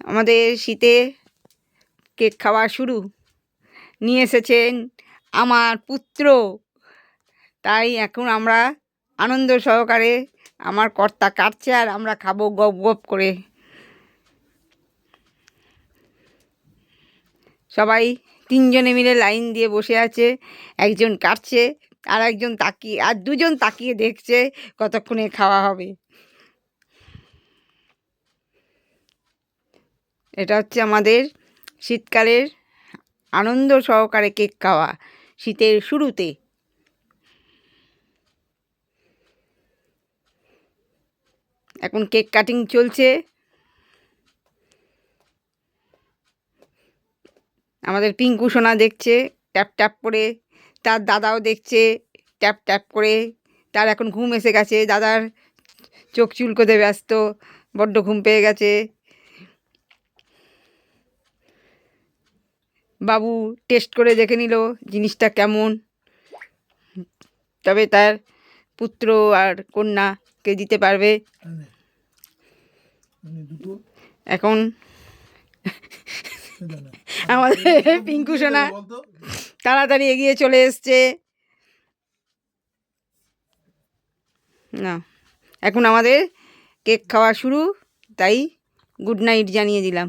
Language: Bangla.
আমাদের শীতে কেক খাওয়া শুরু। নিয়ে এসেছেন আমার পুত্র, তাই এখন আমরা আনন্দ সহকারে আমার কর্তা কাটছে আর আমরা খাবো গপ গপ করে। সবাই তিনজনে মিলে লাইন দিয়ে বসে আছে, একজন কাটছে আর একজন তাকিয়ে, আর দুজন তাকিয়ে দেখছে কতক্ষণে খাওয়া হবে। এটা হচ্ছে আমাদের শীতকালের আনন্দ সহকারে কেক খাওয়া শীতের শুরুতে। এখন কেক কাটিং চলছে। আমাদের পিঙ্কু সোনা দেখছে ট্যাপ ট্যাপ করে, তার দাদাও দেখছে ট্যাপ ট্যাপ করে। তার এখন ঘুম এসে গেছে, দাদার চোখ চুলকোতে ব্যস্ত, বড্ড ঘুম পেয়ে গেছে। বাবু টেস্ট করে দেখে নিল জিনিসটা কেমন, তবে তার পুত্র আর কন্যাকে দিতে পারবে। এখন আমাদের পিঙ্কু সোনা তাড়াতাড়ি এগিয়ে চলে এসছে। না, এখন আমাদের কেক খাওয়া শুরু, তাই গুড নাইট জানিয়ে দিলাম।